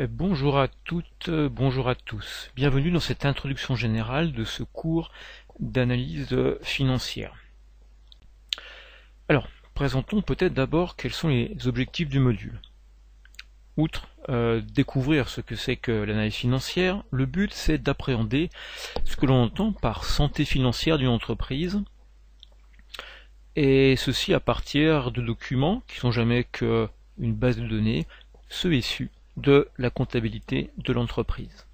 Bonjour à toutes, bonjour à tous. Bienvenue dans cette introduction générale de ce cours d'analyse financière. Alors, présentons peut-être d'abord quels sont les objectifs du module. Outre découvrir ce que c'est que l'analyse financière, le but c'est d'appréhender ce que l'on entend par santé financière d'une entreprise, et ceci à partir de documents qui sont jamais qu'une base de données, ceux issus de la comptabilité de l'entreprise.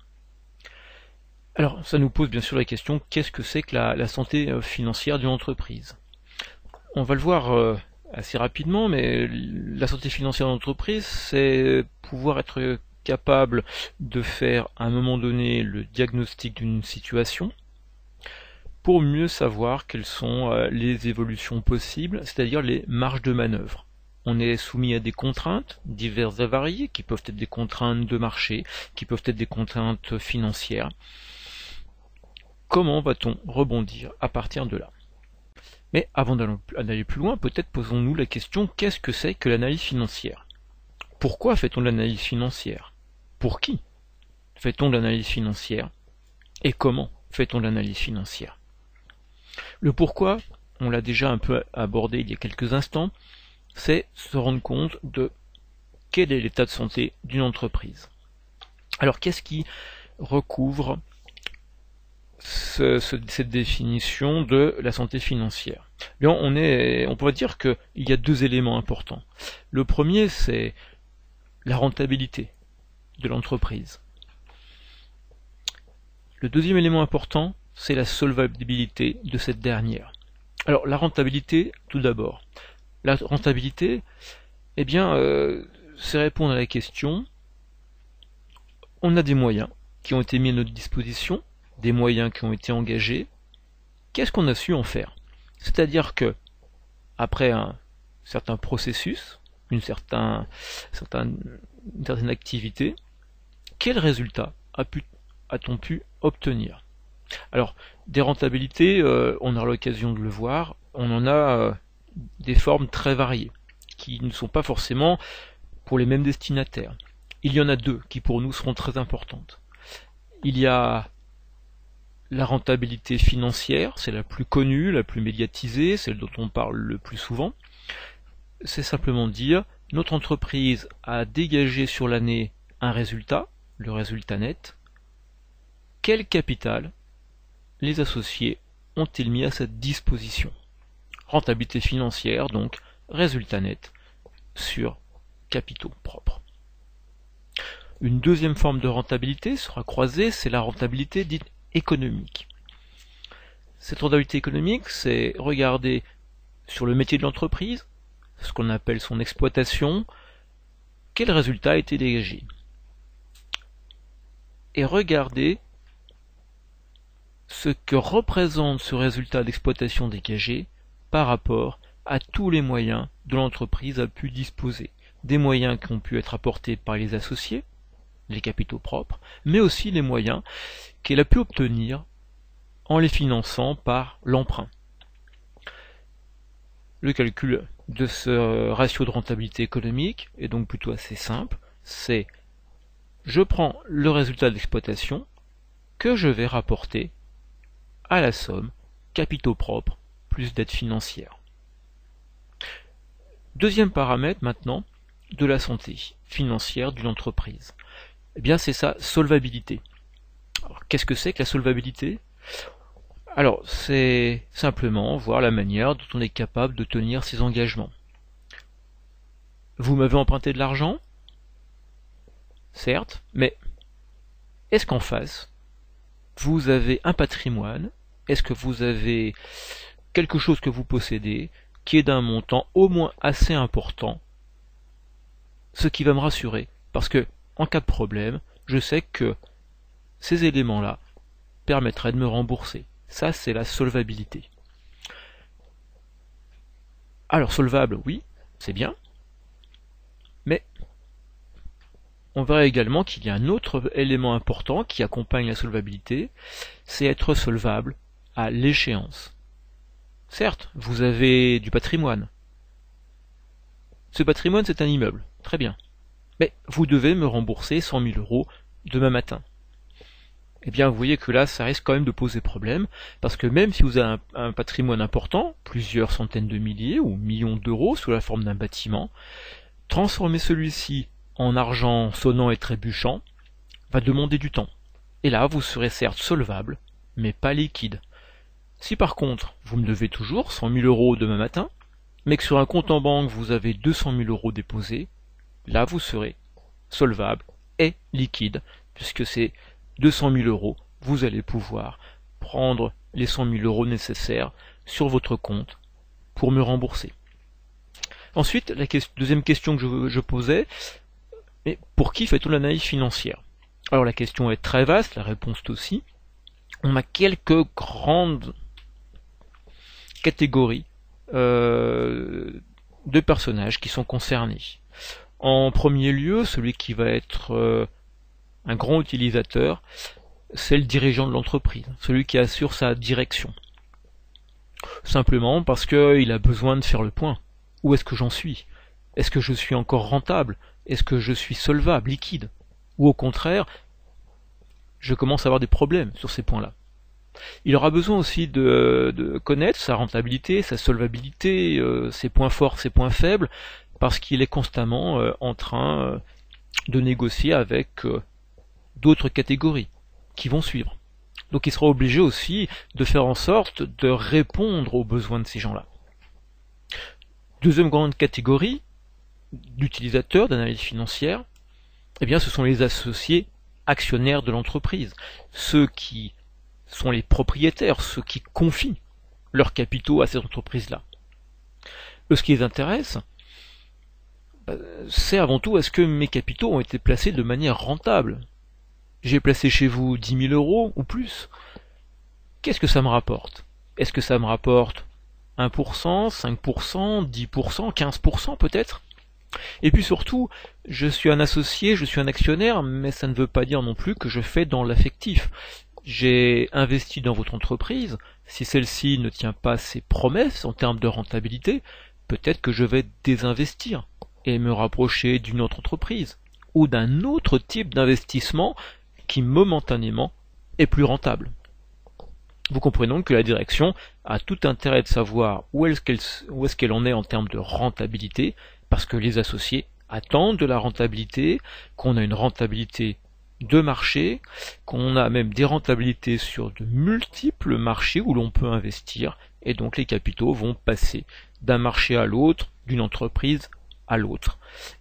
Alors, ça nous pose bien sûr la question, qu'est-ce que c'est que la santé financière d'une entreprise? On va le voir assez rapidement, mais la santé financière d'une entreprise, c'est pouvoir être capable de faire à un moment donné le diagnostic d'une situation, pour mieux savoir quelles sont les évolutions possibles, c'est-à-dire les marges de manœuvre. On est soumis à des contraintes diverses et variées, qui peuvent être des contraintes de marché, qui peuvent être des contraintes financières. Comment va-t-on rebondir à partir de là? Mais avant d'aller plus loin, peut-être posons-nous la question, qu'est-ce que c'est que l'analyse financière? Pourquoi fait-on de l'analyse financière? Pour qui fait-on de l'analyse financière? Et comment fait-on de l'analyse financière? Le pourquoi, on l'a déjà un peu abordé il y a quelques instants, c'est se rendre compte de quel est l'état de santé d'une entreprise. Alors qu'est-ce qui recouvre cette définition de la santé financière? Bien, on pourrait dire qu'il y a deux éléments importants. Le premier, c'est la rentabilité de l'entreprise. Le deuxième élément important, c'est la solvabilité de cette dernière. Alors la rentabilité, tout d'abord. La rentabilité, eh bien, c'est répondre à la question, on a des moyens qui ont été mis à notre disposition, des moyens qui ont été engagés, qu'est-ce qu'on a su en faire? C'est-à-dire que, après un certain processus, une certaine activité, quel résultat a-t-on pu obtenir? Alors, des rentabilités, on aura l'occasion de le voir, on en a des formes très variées, qui ne sont pas forcément pour les mêmes destinataires. Il y en a deux qui pour nous seront très importantes. Il y a la rentabilité financière, c'est la plus connue, la plus médiatisée, celle dont on parle le plus souvent. C'est simplement dire, notre entreprise a dégagé sur l'année un résultat, le résultat net. Quel capital les associés ont-ils mis à sa disposition? Rentabilité financière, donc résultat net sur capitaux propres. Une deuxième forme de rentabilité sera croisée, c'est la rentabilité dite économique. Cette rentabilité économique, c'est regarder sur le métier de l'entreprise, ce qu'on appelle son exploitation, quel résultat a été dégagé. Et regarder ce que représente ce résultat d'exploitation dégagé par rapport à tous les moyens dont l'entreprise a pu disposer. Des moyens qui ont pu être apportés par les associés, les capitaux propres, mais aussi les moyens qu'elle a pu obtenir en les finançant par l'emprunt. Le calcul de ce ratio de rentabilité économique est donc plutôt assez simple, c'est je prends le résultat d'exploitation que je vais rapporter à la somme capitaux propres plus dette financière. Deuxième paramètre maintenant de la santé financière d'une entreprise. Eh bien c'est sa solvabilité. Alors qu'est-ce que c'est que la solvabilité? Alors c'est simplement voir la manière dont on est capable de tenir ses engagements. Vous m'avez emprunté de l'argent? Certes, mais est-ce qu'en face, vous avez un patrimoine? Est-ce que vous avez quelque chose que vous possédez qui est d'un montant au moins assez important, ce qui va me rassurer, parce que en cas de problème, je sais que ces éléments-là permettraient de me rembourser. Ça, c'est la solvabilité. Alors, solvable, oui, c'est bien, mais on verra également qu'il y a un autre élément important qui accompagne la solvabilité, c'est être solvable à l'échéance. Certes, vous avez du patrimoine. Ce patrimoine, c'est un immeuble. Très bien. Mais vous devez me rembourser 100 000 euros demain matin. Eh bien, vous voyez que là, ça risque quand même de poser problème, parce que même si vous avez un patrimoine important, plusieurs centaines de milliers ou millions d'euros sous la forme d'un bâtiment, transformer celui-ci en argent sonnant et trébuchant va demander du temps. Et là, vous serez certes solvable, mais pas liquide. Si par contre, vous me devez toujours 100 000 euros demain matin, mais que sur un compte en banque, vous avez 200 000 euros déposés, là, vous serez solvable et liquide, puisque c'est 200 000 euros, vous allez pouvoir prendre les 100 000 euros nécessaires sur votre compte pour me rembourser. Ensuite, la deuxième question que je posais, mais pour qui fait-on l'analyse financière? Alors la question est très vaste, la réponse aussi. On a quelques grandes catégories de personnages qui sont concernés. En premier lieu, celui qui va être un grand utilisateur, c'est le dirigeant de l'entreprise, celui qui assure sa direction. Simplement parce qu'il a besoin de faire le point. Où est-ce que j'en suis? Est-ce que je suis encore rentable? Est-ce que je suis solvable, liquide? Ou au contraire, je commence à avoir des problèmes sur ces points-là. Il aura besoin aussi de connaître sa rentabilité, sa solvabilité, ses points forts, ses points faibles, parce qu'il est constamment en train de négocier avec d'autres catégories qui vont suivre. Donc il sera obligé aussi de faire en sorte de répondre aux besoins de ces gens-là. Deuxième grande catégorie d'utilisateurs d'analyse financière, eh bien ce sont les associés actionnaires de l'entreprise, ceux qui sont les propriétaires, ceux qui confient leurs capitaux à ces entreprises-là. Ce qui les intéresse, c'est avant tout est-ce que mes capitaux ont été placés de manière rentable. J'ai placé chez vous 10 000 euros ou plus. Qu'est-ce que ça me rapporte? Est-ce que ça me rapporte 1%, 5%, 10%, 15% peut-être? Et puis surtout, je suis un associé, je suis un actionnaire, mais ça ne veut pas dire non plus que je fais dans l'affectif. J'ai investi dans votre entreprise, si celle-ci ne tient pas ses promesses en termes de rentabilité, peut-être que je vais désinvestir et me rapprocher d'une autre entreprise ou d'un autre type d'investissement qui momentanément est plus rentable. Vous comprenez donc que la direction a tout intérêt de savoir où est-ce qu'elle en est en termes de rentabilité, parce que les associés attendent de la rentabilité, qu'on a une rentabilité de marché, qu'on a même des rentabilités sur de multiples marchés où l'on peut investir, et donc les capitaux vont passer d'un marché à l'autre, d'une entreprise à l'autre.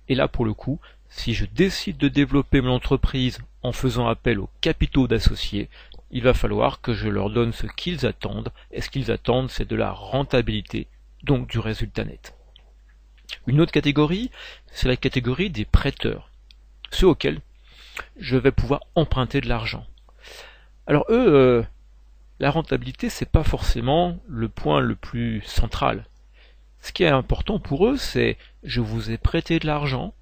Et là, pour le coup, si je décide de développer mon entreprise en faisant appel aux capitaux d'associés, il va falloir que je leur donne ce qu'ils attendent, et ce qu'ils attendent, c'est de la rentabilité, donc du résultat net. Une autre catégorie, c'est la catégorie des prêteurs, ceux auxquels je vais pouvoir emprunter de l'argent. Alors eux, la rentabilité, c'est pas forcément le point le plus central. Ce qui est important pour eux, c'est je vous ai prêté de l'argent,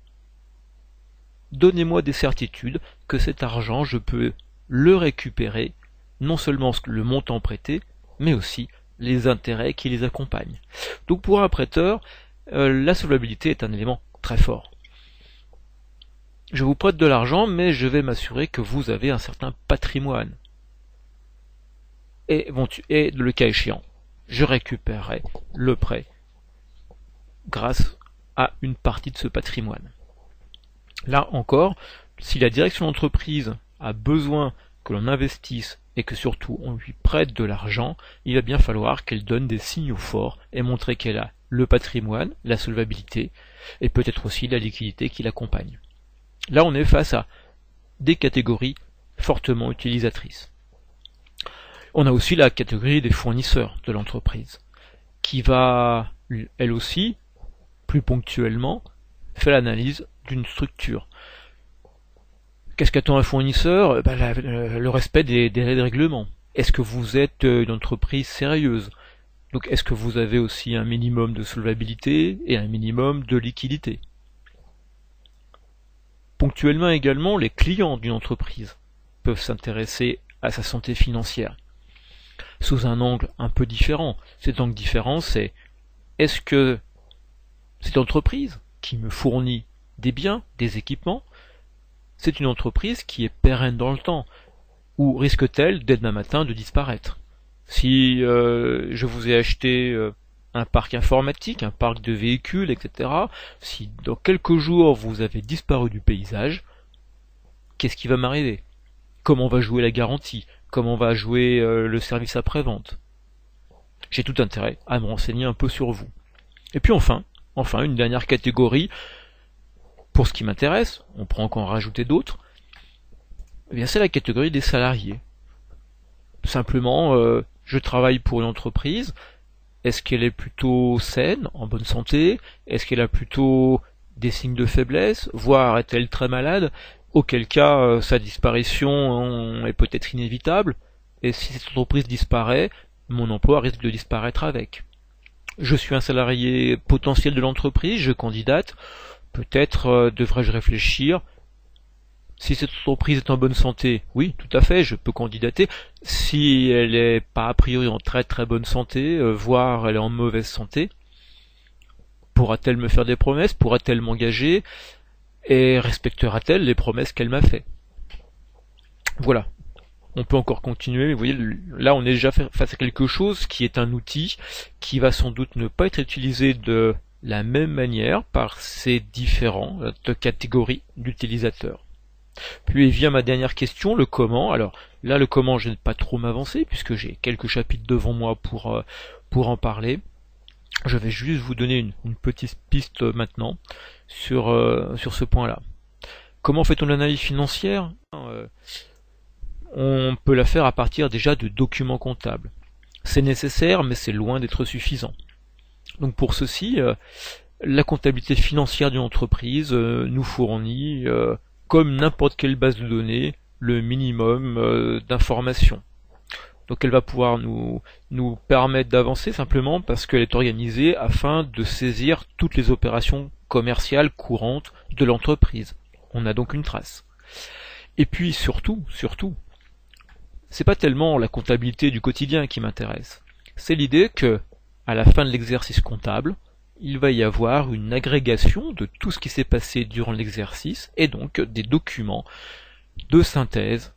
donnez-moi des certitudes que cet argent, je peux le récupérer, non seulement le montant prêté, mais aussi les intérêts qui les accompagnent. Donc pour un prêteur, la solvabilité est un élément très fort. Je vous prête de l'argent, mais je vais m'assurer que vous avez un certain patrimoine. Et le cas échéant, je récupérerai le prêt grâce à une partie de ce patrimoine. Là encore, si la direction d'entreprise a besoin que l'on investisse et que surtout on lui prête de l'argent, il va bien falloir qu'elle donne des signaux forts et montrer qu'elle a le patrimoine, la solvabilité et peut-être aussi la liquidité qui l'accompagne. Là, on est face à des catégories fortement utilisatrices. On a aussi la catégorie des fournisseurs de l'entreprise, qui va, elle aussi, plus ponctuellement, faire l'analyse d'une structure. Qu'est-ce qu'attend un fournisseur? Le respect des règlements. Est-ce que vous êtes une entreprise sérieuse? Donc est-ce que vous avez aussi un minimum de solvabilité et un minimum de liquidité? Ponctuellement également, les clients d'une entreprise peuvent s'intéresser à sa santé financière sous un angle un peu différent. Cet angle différent, c'est est-ce que cette entreprise qui me fournit des biens, des équipements, c'est une entreprise qui est pérenne dans le temps, ou risque-t-elle dès demain matin de disparaître? Si je vous ai acheté un parc informatique, un parc de véhicules, etc., si dans quelques jours vous avez disparu du paysage, qu'est-ce qui va m'arriver? Comment va jouer la garantie? Comment va jouer le service après-vente? J'ai tout intérêt à me renseigner un peu sur vous. Et puis enfin, une dernière catégorie, pour ce qui m'intéresse, on pourra encore en rajouter d'autres, eh bien c'est la catégorie des salariés. Simplement, je travaille pour une entreprise, est-ce qu'elle est plutôt saine, en bonne santé? Est-ce qu'elle a plutôt des signes de faiblesse, voire est-elle très malade? Auquel cas, sa disparition est peut-être inévitable, et si cette entreprise disparaît, mon emploi risque de disparaître avec. Je suis un salarié potentiel de l'entreprise, je candidate, peut-être devrais-je réfléchir. Si cette entreprise est en bonne santé, oui, tout à fait, je peux candidater. Si elle est pas a priori en très très bonne santé, voire elle est en mauvaise santé, pourra-t-elle me faire des promesses? Pourra-t-elle m'engager? Et respectera-t-elle les promesses qu'elle m'a faites? Voilà. On peut encore continuer, mais vous voyez, là on est déjà face à quelque chose qui est un outil qui va sans doute ne pas être utilisé de la même manière par ces différentes catégories d'utilisateurs. Puis vient ma dernière question, le comment. Alors là, le comment, je ne vais pas trop m'avancer puisque j'ai quelques chapitres devant moi pour en parler. Je vais juste vous donner une petite piste maintenant sur ce point-là. Comment fait-on l'analyse financière? On peut la faire à partir déjà de documents comptables. C'est nécessaire, mais c'est loin d'être suffisant. Donc pour ceci, la comptabilité financière d'une entreprise nous fournit comme n'importe quelle base de données, le minimum d'informations. Donc elle va pouvoir nous permettre d'avancer simplement parce qu'elle est organisée afin de saisir toutes les opérations commerciales courantes de l'entreprise. On a donc une trace. Et puis surtout, c'est pas tellement la comptabilité du quotidien qui m'intéresse. C'est l'idée que, à la fin de l'exercice comptable, il va y avoir une agrégation de tout ce qui s'est passé durant l'exercice, et donc des documents de synthèse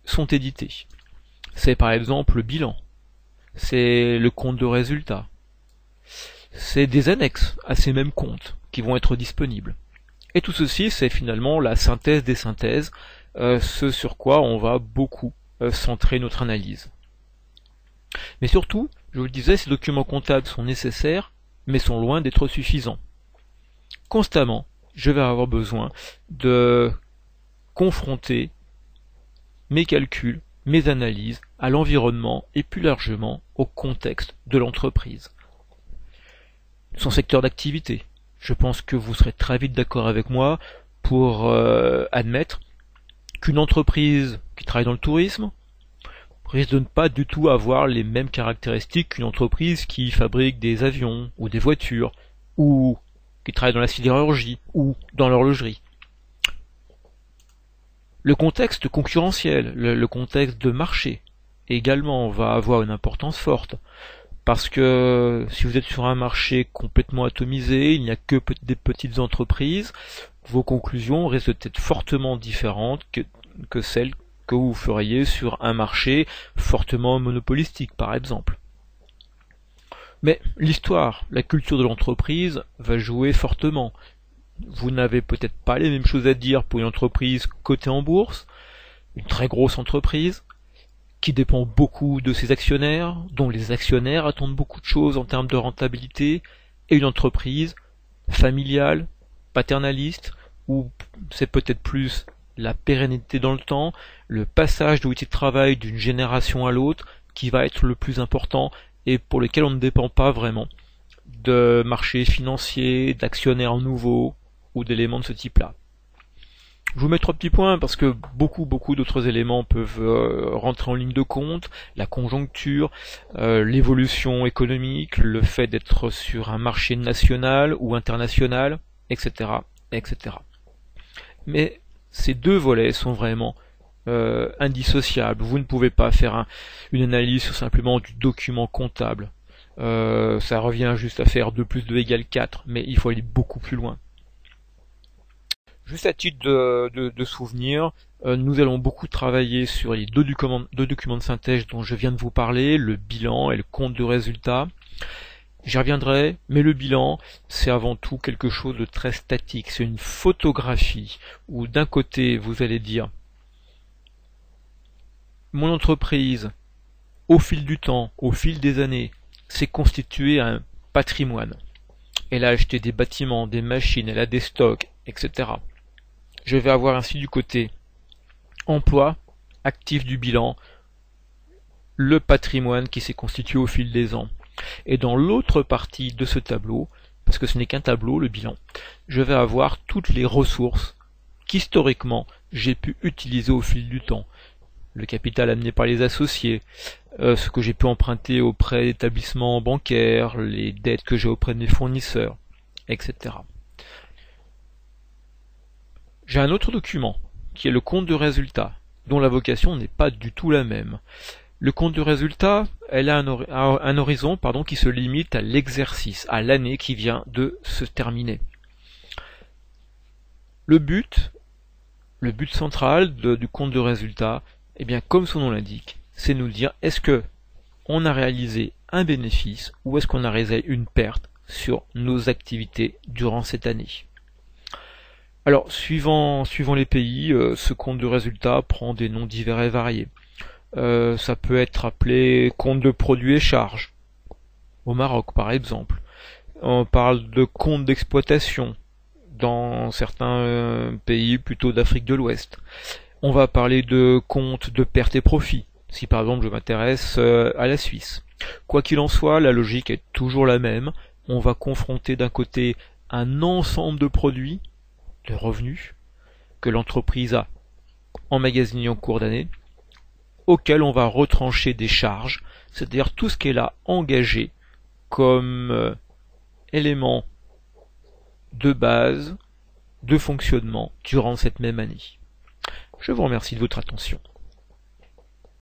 sont édités. C'est par exemple le bilan, c'est le compte de résultat, c'est des annexes à ces mêmes comptes qui vont être disponibles. Et tout ceci, c'est finalement la synthèse des synthèses, ce sur quoi on va beaucoup centrer notre analyse. Mais surtout, je vous le disais, ces documents comptables sont nécessaires, mais sont loin d'être suffisants. Constamment, je vais avoir besoin de confronter mes calculs, mes analyses à l'environnement et plus largement au contexte de l'entreprise. Son secteur d'activité. Je pense que vous serez très vite d'accord avec moi pour admettre qu'une entreprise qui travaille dans le tourisme risque de ne pas du tout avoir les mêmes caractéristiques qu'une entreprise qui fabrique des avions ou des voitures ou qui travaille dans la sidérurgie ou dans l'horlogerie. Le contexte concurrentiel, le contexte de marché également va avoir une importance forte parce que si vous êtes sur un marché complètement atomisé, il n'y a que des petites entreprises, vos conclusions risquent d'être fortement différentes que celles que vous feriez sur un marché fortement monopolistique, par exemple. Mais l'histoire, la culture de l'entreprise va jouer fortement. Vous n'avez peut-être pas les mêmes choses à dire pour une entreprise cotée en bourse, une très grosse entreprise, qui dépend beaucoup de ses actionnaires, dont les actionnaires attendent beaucoup de choses en termes de rentabilité, et une entreprise familiale, paternaliste, où c'est peut-être plus la pérennité dans le temps, le passage d'outils de travail d'une génération à l'autre qui va être le plus important et pour lequel on ne dépend pas vraiment de marchés financiers, d'actionnaires nouveaux ou d'éléments de ce type-là. Je vous mets 3 petits points parce que beaucoup d'autres éléments peuvent rentrer en ligne de compte, la conjoncture, l'évolution économique, le fait d'être sur un marché national ou international, etc., etc. Mais ces deux volets sont vraiment indissociables. Vous ne pouvez pas faire une analyse sur simplement du document comptable. Ça revient juste à faire 2 plus 2 égale 4, mais il faut aller beaucoup plus loin. Juste à titre de souvenir, nous allons beaucoup travailler sur les deux documents de synthèse dont je viens de vous parler, le bilan et le compte de résultat. J'y reviendrai, mais le bilan, c'est avant tout quelque chose de très statique. C'est une photographie où d'un côté, vous allez dire mon entreprise, au fil du temps, au fil des années, s'est constituée un patrimoine. Elle a acheté des bâtiments, des machines, elle a des stocks, etc. Je vais avoir ainsi du côté emploi, actif du bilan, le patrimoine qui s'est constitué au fil des ans. Et dans l'autre partie de ce tableau, parce que ce n'est qu'un tableau, le bilan, je vais avoir toutes les ressources qu'historiquement j'ai pu utiliser au fil du temps. Le capital amené par les associés, ce que j'ai pu emprunter auprès d'établissements bancaires, les dettes que j'ai auprès de mes fournisseurs, etc. J'ai un autre document, qui est le compte de résultat, dont la vocation n'est pas du tout la même. Le compte de résultat, elle a un horizon qui se limite à l'exercice, à l'année qui vient de se terminer. Le but central du compte de résultat, eh bien, comme son nom l'indique, c'est nous dire est-ce que on a réalisé un bénéfice ou est-ce qu'on a réalisé une perte sur nos activités durant cette année. Alors, suivant les pays, ce compte de résultat prend des noms divers et variés. Ça peut être appelé compte de produits et charges, au Maroc par exemple. On parle de compte d'exploitation dans certains pays plutôt d'Afrique de l'Ouest. On va parler de compte de perte et profit, si par exemple je m'intéresse à la Suisse. Quoi qu'il en soit, la logique est toujours la même. On va confronter d'un côté un ensemble de produits, de revenus, que l'entreprise a emmagasinés en cours d'année, auquel on va retrancher des charges, c'est-à-dire tout ce qu'elle a engagé comme élément de base, de fonctionnement durant cette même année. Je vous remercie de votre attention.